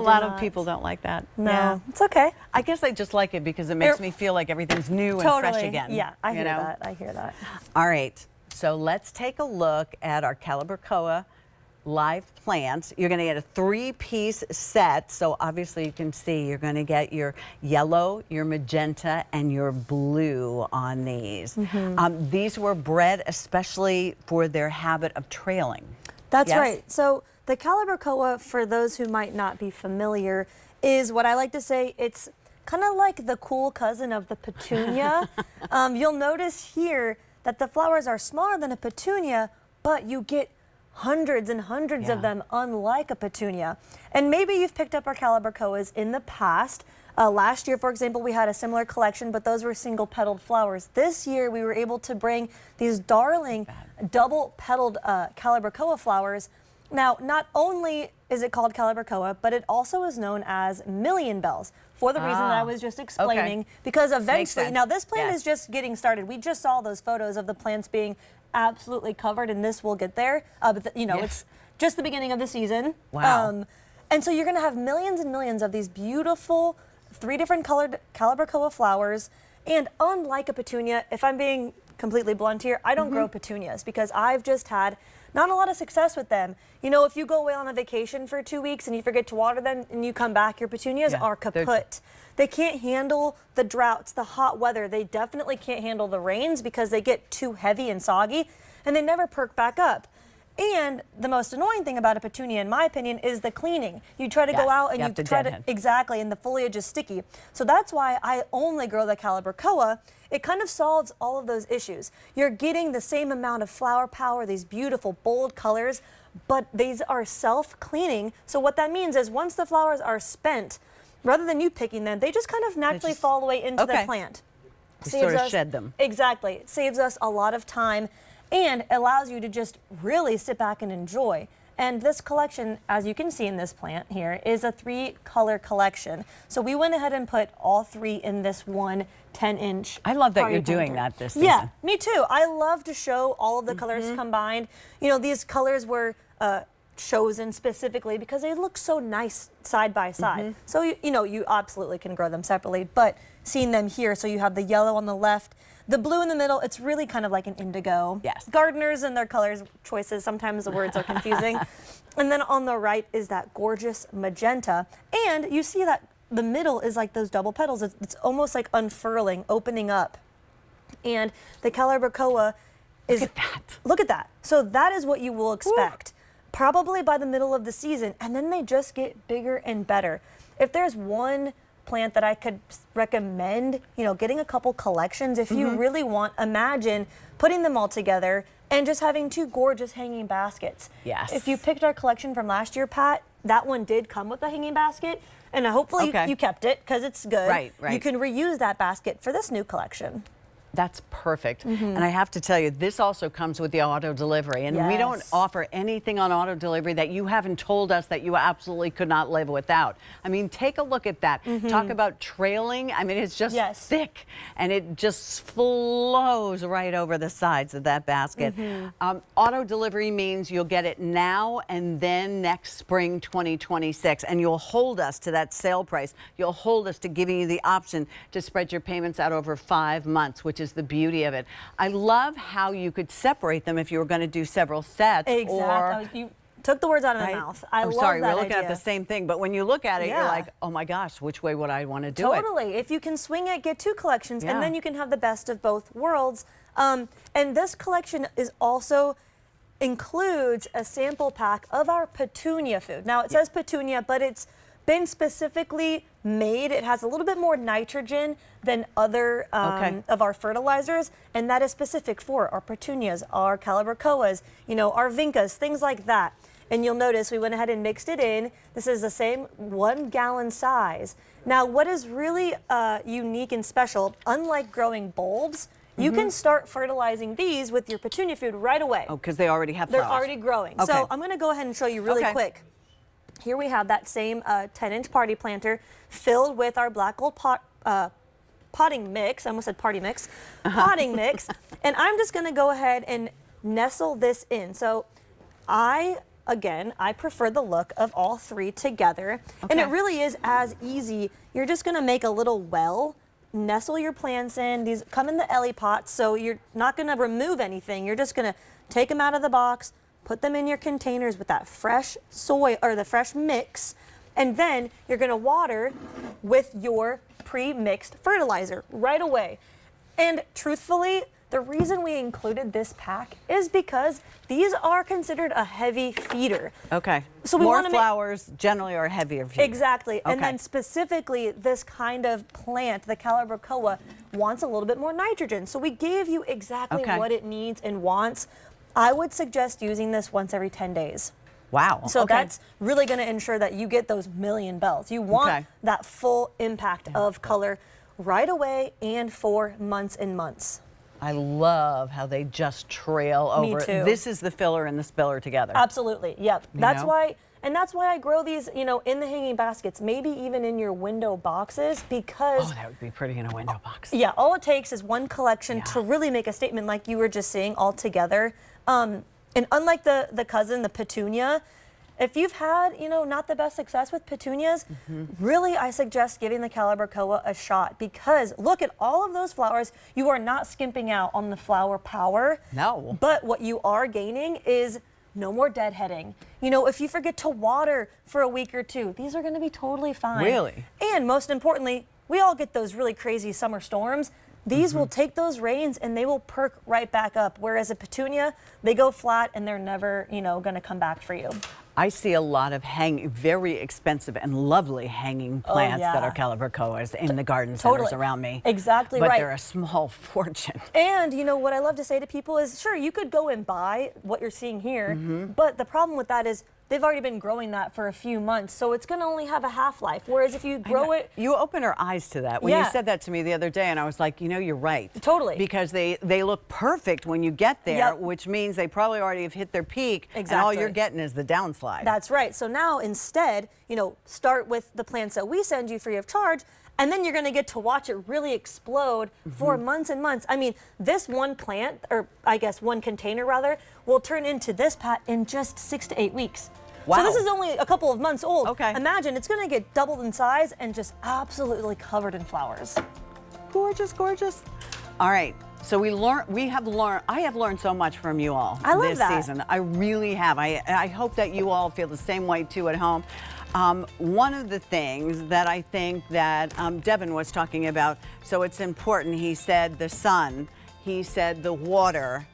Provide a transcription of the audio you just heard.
know a lot of people don't like that. No, yeah. it's okay. I guess I just like it because it makes me feel like everything's new and fresh again. Yeah, I hear that. I hear that. All right, so let's take a look at our Calibrachoa live plants. You're going to get a 3-piece set. So obviously you can see you're going to get your yellow, your magenta, and your blue on these. These were bred especially for their habit of trailing. That's right. So the Calibrachoa, for those who might not be familiar, is what I like to say, it's kind of like the cool cousin of the petunia. You'll notice here that the flowers are smaller than a petunia, but you get hundreds and hundreds of them, unlike a petunia. And maybe you've picked up our Calibrachoas in the past. Last year, for example, we had a similar collection, but those were single-petaled flowers. This year, we were able to bring these darling double-petaled Calibrachoa flowers. Now, not only is it called Calibrachoa, but it also is known as million bells for the reason that I was just explaining, because eventually, now this plant is just getting started. We just saw those photos of the plants being absolutely covered, and this will get there. But you know, it's just the beginning of the season. Wow. And so you're going to have millions and millions of these beautiful 3 different colored Calibrachoa flowers. And unlike a petunia, if I'm being completely blunt here, I don't grow petunias because I've just had not a lot of success with them. You know, if you go away on a vacation for 2 weeks and you forget to water them and you come back, your petunias are kaput. They can't handle the droughts, the hot weather. They definitely can't handle the rains because they get too heavy and soggy, and they never perk back up. And the most annoying thing about a petunia, in my opinion, is the cleaning. You try to go out and you try to, and the foliage is sticky. So that's why I only grow the Calibrachoa. It kind of solves all of those issues. You're getting the same amount of flower power, these beautiful bold colors, but these are self-cleaning. So what that means is once the flowers are spent, rather than you picking them, they just kind of naturally fall away into the plant. You sort of shed them. Exactly. It saves us a lot of time and allows you to just really sit back and enjoy. And this collection, as you can see in this plant here, is a 3-color collection. So we went ahead and put all 3 in this one 10-inch. I love that you're doing that this season. Yeah, me too. I love to show all of the colors combined. You know, these colors were chosen specifically because they look so nice side by side. So, you know, you absolutely can grow them separately, but seeing them here, so you have the yellow on the left, the blue in the middle, it's really kind of like an indigo. Yes. Gardeners and their colors choices, sometimes the words are confusing. And then on the right is that gorgeous magenta. And you see that the middle is like those double petals. It's almost like unfurling, opening up. And the Calibrachoa is... Look at that. Look at that. So that is what you will expect. Probably by the middle of the season, and then they just get bigger and better. If there's one plant that I could recommend, you know, getting a couple collections, if you really want, imagine putting them all together and just having 2 gorgeous hanging baskets. Yes. If you picked our collection from last year, Pat, that one did come with a hanging basket, and hopefully you kept it because it's good. Right. You can reuse that basket for this new collection. That's perfect. And I have to tell you, this also comes with the auto delivery. And we don't offer anything on auto delivery that you haven't told us that you absolutely could not live without. I mean, take a look at that. Talk about trailing. I mean, it's just thick and it just flows right over the sides of that basket. Auto delivery means you'll get it now and then next spring 2026. And you'll hold us to that sale price. You'll hold us to giving you the option to spread your payments out over 5 months, which is the beauty of it. I love how you could separate them if you were going to do several sets. Exactly. You took the words out of my mouth. I'm sorry, we're looking at the same thing, but when you look at it, you're like, oh my gosh, which way would I want to do it? Totally. If you can swing it, get 2 collections, and then you can have the best of both worlds. And this collection is also includes a sample pack of our petunia food. Now it says petunia, but it's been specifically made. It has a little bit more nitrogen than other of our fertilizers, and that is specific for our petunias, our Calibrachoas, you know, our vincas, things like that. And you'll notice we went ahead and mixed it in. This is the same 1 gallon size. Now, what is really unique and special, unlike growing bulbs, you can start fertilizing these with your petunia food right away. Oh, because they already have flowers. They're already growing. So I'm going to go ahead and show you really quick. Here we have that same 10-inch party planter filled with our black gold potting mix. I almost said party mix. Potting mix. And I'm just going to go ahead and nestle this in. So I again, I prefer the look of all three together. And it really is as easy. You're just gonna make a little well, nestle your plants in. These come in the Ellie pots, so you're not gonna remove anything. You're just gonna take them out of the box, put them in your containers with that fresh soil or the fresh mix, and then you're gonna water with your pre-mixed fertilizer right away. And truthfully, the reason we included this pack is because these are considered a heavy feeder. Okay. So we more want to flowers generally are heavier feeder. Exactly. Okay. And then specifically this kind of plant, the Calibrachoa, wants a little bit more nitrogen. So we gave you exactly what it needs and wants. I would suggest using this once every 10 days. Wow. So that's really going to ensure that you get those million bells. You want that full impact of color right away and for months and months. I love how they just trail over. Me too. This is the filler and the spiller together. Absolutely. Yep. That's know? why. And that's why I grow these, you know, in the hanging baskets, maybe even in your window boxes, because Oh, that would be pretty in a window box. yeah, all it takes is one collection to really make a statement, like you were just saying, all together. And unlike the cousin, the petunia, if you've had, you know, not the best success with petunias, really I suggest giving the Calibrachoa a shot, because look at all of those flowers. You are not skimping out on the flower power. No. But what you are gaining is no more deadheading. You know, if you forget to water for a week or two, these are going to be totally fine. Really? And most importantly, we all get those really crazy summer storms. These will take those rains and they will perk right back up. Whereas a petunia, they go flat and they're never, you know, going to come back for you. I see a lot of very expensive and lovely hanging plants that are Calibrachoas in the garden centers around me. Exactly but right. But they're a small fortune. And you know what I love to say to people is, sure, you could go and buy what you're seeing here, but the problem with that is they've already been growing that for a few months, so it's going to only have a half-life. Whereas if you grow it... You open our eyes to that when you said that to me the other day, and I was like, you know, you're right. Totally. Because they look perfect when you get there, which means they probably already have hit their peak, and all you're getting is the downslide. That's right. So now instead, you know, start with the plants that we send you free of charge, and then you're going to get to watch it really explode for months and months. I mean, this one plant, or I guess one container rather, will turn into this pot in just 6 to 8 weeks. Wow. So this is only a couple of months old. Okay. Imagine it's going to get doubled in size and just absolutely covered in flowers. Gorgeous, gorgeous. All right. So I have learned so much from you all this season. I really have. I hope that you all feel the same way too at home. One of the things that I think that Devin was talking about, so it's important, he said the sun, he said the water,